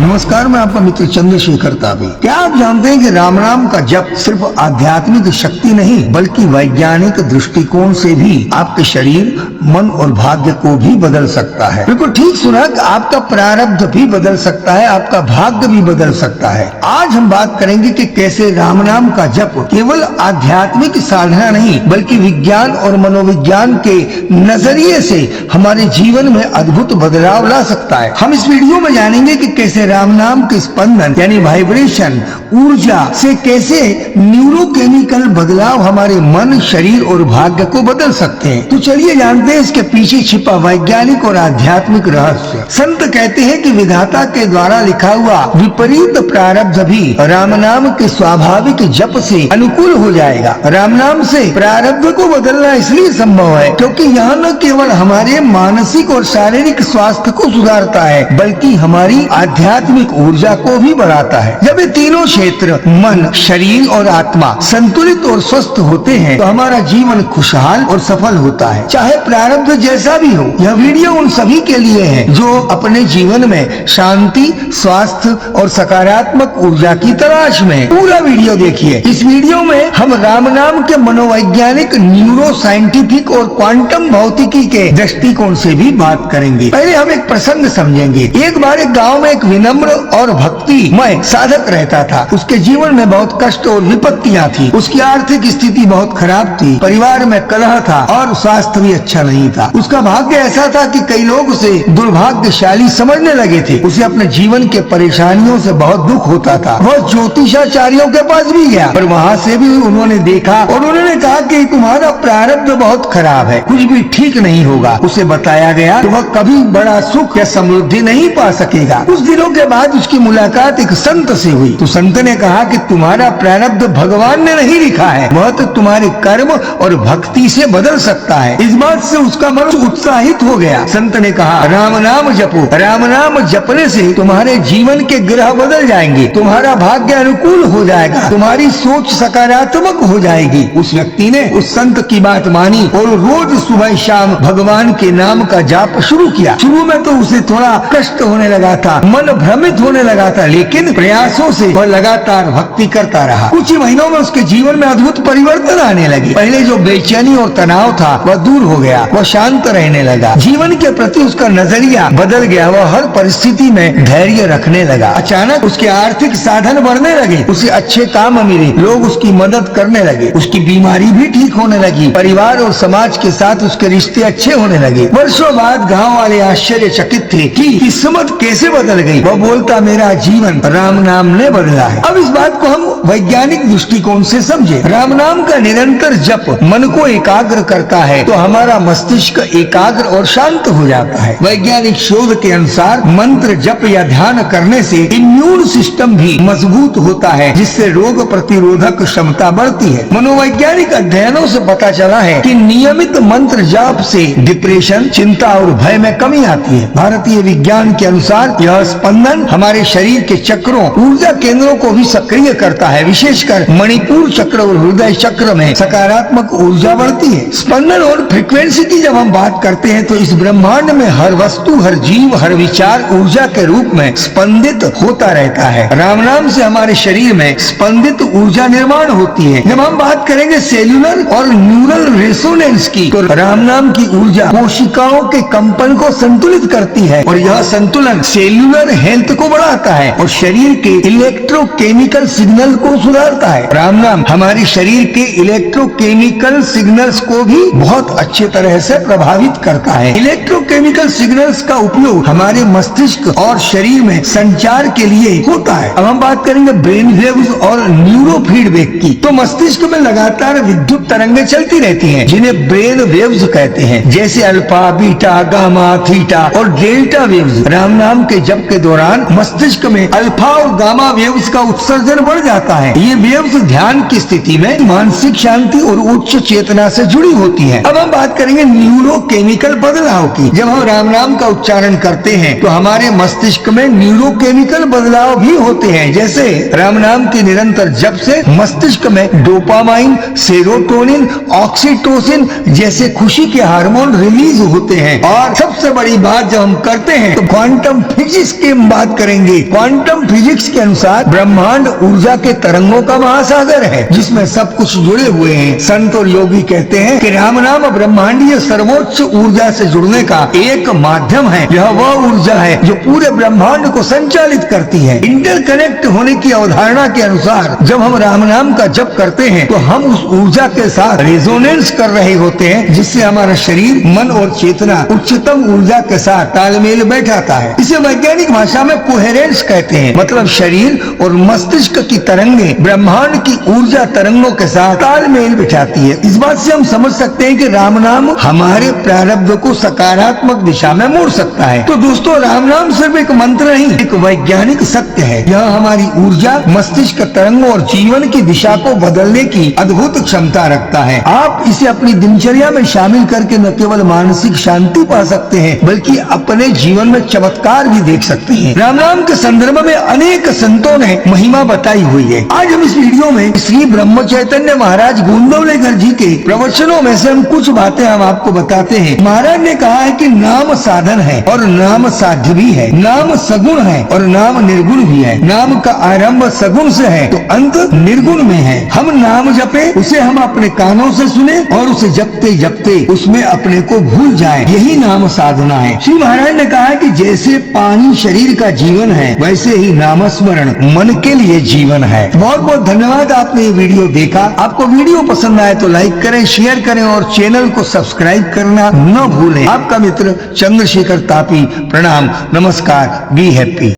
नमस्कार, मैं आपका मित्र चंद्रशेखर ताबी। क्या आप जानते हैं कि राम नाम का जप सिर्फ आध्यात्मिक शक्ति नहीं बल्कि वैज्ञानिक दृष्टिकोण से भी आपके शरीर, मन और भाग्य को भी बदल सकता है। बिल्कुल ठीक सुना, आपका प्रारब्ध भी बदल सकता है, आपका भाग्य भी बदल सकता है। आज हम बात करेंगे कि कैसे राम नाम का जप केवल आध्यात्मिक साधना नहीं बल्कि विज्ञान और मनोविज्ञान के नजरिए से हमारे जीवन में अद्भुत बदलाव ला सकता है। हम इस वीडियो में जानेंगे कि कैसे राम नाम के स्पंदन यानी वाइब्रेशन, ऊर्जा से कैसे न्यूरोकेमिकल बदलाव हमारे मन, शरीर और भाग्य को बदल सकते हैं। तो चलिए जानते हैं इसके पीछे छिपा वैज्ञानिक और आध्यात्मिक रहस्य। संत कहते हैं कि विधाता के द्वारा लिखा हुआ विपरीत प्रारब्ध भी राम नाम के स्वाभाविक जप से अनुकूल हो जाएगा। राम नाम से प्रारब्ध को बदलना इसलिए संभव है क्योंकि यह न केवल हमारे मानसिक और शारीरिक स्वास्थ्य को सुधारता है बल्कि हमारी आध्यात्मिक ऊर्जा को भी बढ़ाता है। जब ये तीनों क्षेत्र मन, शरीर और आत्मा संतुलित और स्वस्थ होते हैं तो हमारा जीवन खुशहाल और सफल होता है, चाहे प्रारब्ध जैसा भी हो। यह वीडियो उन सभी के लिए है जो अपने जीवन में शांति, स्वास्थ्य और सकारात्मक ऊर्जा की तलाश में। पूरा वीडियो देखिए। इस वीडियो में हम राम नाम के मनोवैज्ञानिक, न्यूरो साइंटिफिक और क्वांटम भौतिकी के दृष्टिकोण से भी बात करेंगे। पहले हम एक प्रसंग समझेंगे। एक बार एक गांव में एक विनम्र और भक्तिमय साधक रहता था। उसके जीवन में बहुत कष्ट और विपत्तियां थी। उसकी आर्थिक स्थिति बहुत खराब थी, परिवार में कलह था और स्वास्थ्य भी अच्छा नहीं था। उसका भाग्य ऐसा था कि कई लोग उसे दुर्भाग्यशाली समझने लगे थे। उसे अपने जीवन के परेशानियों से बहुत दुख होता था। वह ज्योतिषाचार्यों के पास भी गया पर वहाँ से भी उन्होंने देखा और उन्होंने कहा कि तुम्हारा प्रारब्ध बहुत खराब है, कुछ भी ठीक नहीं होगा। उसे बताया गया कि वह कभी बड़ा सुख या समृद्धि नहीं पा सकेगा। कुछ दिनों के बाद उसकी मुलाकात एक संत से हुई तो संत ने कहा कि तुम्हारा प्रारब्ध भगवान ने नहीं लिखा है, वह तो तुम्हारे कर्म और भक्ति से बदल सकता है। इस बात से उसका मन उत्साहित हो गया। संत ने कहा, राम नाम जपो। राम नाम जपने से तुम्हारे जीवन के ग्रह बदल जाएंगे, तुम्हारा भाग्य अनुकूल हो जाएगा, तुम्हारी सोच सकारात्मक हो जाएगी। उस व्यक्ति ने उस संत की बात मानी और रोज सुबह शाम भगवान के नाम का जाप शुरू किया। शुरू में तो उसे थोड़ा कष्ट होने लगा था, मन भ्रमित होने लगा था, लेकिन प्रयासों से वह लगातार भक्ति करता रहा। कुछ ही महीनों में उसके जीवन में अद्भुत परिवर्तन आने लगे। पहले जो बेचैनी और तनाव था वह दूर हो गया, वह शांत रहने लगा। जीवन के प्रति उसका नजरिया बदल गया, वह हर परिस्थिति में धैर्य रखने लगा। अचानक उसके आर्थिक साधन बढ़ने लगे, उसे अच्छे काम मिले, लोग उसकी मदद करने लगे, उसकी बीमारी भी ठीक होने लगी, परिवार और समाज के साथ उसके रिश्ते अच्छे होने लगे। वर्षों बाद गाँव वाले आश्चर्यचकित थे कि किस्मत कैसे बदल गई। वह बोलता, मेरा जीवन राम नाम ने बदला है। अब इस बात को हम वैज्ञानिक दृष्टिकोण से समझे। राम नाम का निरंतर जप मन को एकाग्र करता है तो हमारा मस्तिष्क एकाग्र और शांत हो जाता है। वैज्ञानिक शोध के अनुसार मंत्र जप या ध्यान करने से इम्यून सिस्टम भी मजबूत होता है जिससे रोग प्रतिरोधक क्षमता बढ़ती है। मनोवैज्ञानिक अध्ययनों से पता चला है कि नियमित मंत्र जाप से डिप्रेशन, चिंता और भय में कमी आती है। भारतीय विज्ञान के अनुसार यह स्पंदन हमारे शरीर के चक्रों, ऊर्जा केंद्रों को भी सक्रिय करता है। विशेषकर मणिपुर चक्र और हृदय चक्र में सकारात्मक ऊर्जा बढ़ती है। स्पंदन और फ्रीक्वेंसी की जब हम बात करते हैं तो इस ब्रह्मांड में हर वस्तु, हर जीव, हर विचार ऊर्जा के रूप में स्पंदित होता रहता है। राम नाम से हमारे शरीर में स्पंदित ऊर्जा निर्माण होती है। जब हम बात करेंगे सेल्यूलर और न्यूरल रेसोनेंस की तो राम नाम की ऊर्जा कोशिकाओं के कंपन को संतुलित करती है और यह संतुलन सेल्यूलर हेल्थ को बढ़ाता है और शरीर के इलेक्ट्रोकेमिकल सिग्नल को सुधारता है। राम नाम हमारे शरीर के इलेक्ट्रोकेमिकल सिग्नल्स को भी बहुत अच्छे तरह से प्रभावित करता है। इलेक्ट्रोकेमिकल सिग्नल्स का उपयोग हमारे मस्तिष्क और शरीर में संचार के लिए होता है। अब हम बात करेंगे ब्रेन वेव्स और न्यूरो फीडबैक की। तो मस्तिष्क में लगातार विद्युत तरंगें चलती रहती हैं जिन्हें ब्रेन वेव्स कहते हैं, जैसे अल्फा, बीटा, गामा, थीटा और डेल्टा वेव्स। राम नाम के जप के दौरान मस्तिष्क में अल्फा और गामा वेव्स का उत्सर्जन बढ़ जाता है। ये वेव्स ध्यान की स्थिति में मानसिक शांति और उच्च चेतना से जुड़ी होती है। अब हम बात करेंगे न्यूरोकेमिकल बदलाव की। जब हम राम नाम का उच्चारण करते हैं तो हमारे मस्तिष्क में न्यूरोकेमिकल बदलाव भी होते हैं। जैसे राम नाम के निरंतर जप से मस्तिष्क में डोपामाइन, सेरोटोनिन, ऑक्सीटोसिन जैसे खुशी के हार्मोन रिलीज होते हैं। और सबसे बड़ी बात जब हम करते हैं तो क्वांटम फिजिक्स के बात करेंगे। क्वांटम फिजिक्स के अनुसार ब्रह्मांड ऊर्जा के तरंगों का महासागर है जिसमें सब कुछ जुड़े हुए हैं। संत और योगी कहते हैं कि राम नाम ब्रह्मांडीय सर्वोच्च ऊर्जा से जुड़ने का एक माध्यम है। यह वह ऊर्जा है जो पूरे ब्रह्मांड को संचालित करती है। इंटरकनेक्ट होने की अवधारणा के अनुसार जब हम राम नाम का जप करते हैं तो हम उस ऊर्जा के साथ रेजोनेंस कर रहे होते हैं, जिससे हमारा शरीर, मन और चेतना उच्चतम ऊर्जा के साथ तालमेल बैठाता है। इसे वैज्ञानिक भाषा में कोहेरेंस कहते हैं, मतलब शरीर और मस्तिष्क की तरंगे ब्रह्मांड की ऊर्जा तरंगों के साथ तालमेल बिठाती है। इस बात से हम समझ सकते हैं कि राम नाम हमारे प्रारब्ध को सकारात्मक दिशा में मोड़ सकता है। तो दोस्तों, राम नाम सिर्फ एक मंत्र नहीं, एक वैज्ञानिक सत्य है। यह हमारी ऊर्जा, मस्तिष्क तरंगों और जीवन की दिशा को बदलने की अद्भुत क्षमता रखता है। आप इसे अपनी दिनचर्या में शामिल करके न केवल मानसिक शांति पा सकते हैं बल्कि अपने जीवन में चमत्कार भी देख सकते हैं। राम नाम के संदर्भ में अनेक संतों ने महिमा बताई हुई है। आज हम इस वीडियो में श्री ब्रह्म चैतन्य महाराज गोंदवलेकर जी के प्रवचनों में से हम कुछ बातें हम आपको बताते हैं। महाराज ने कहा है कि नाम साधन है और नाम साध्य भी है, नाम सगुण है और नाम निर्गुण भी है। नाम का आरंभ सगुण से है तो अंत निर्गुण में है। हम नाम जपे, उसे हम अपने कानों से सुने और उसे जपते जपते उसमें अपने को भूल जाए, यही नाम साधना है। श्री महाराज ने कहा है कि जैसे पानी शरीर का जीवन है वैसे ही नामस्मरण मन के लिए जीवन है। बहुत बहुत धन्यवाद, आपने ये वीडियो देखा। आपको वीडियो पसंद आए तो लाइक करें, शेयर करें और चैनल को सब्सक्राइब करना न भूलें। आपका मित्र चंद्रशेखर तापी। प्रणाम, नमस्कार, बी हैप्पी।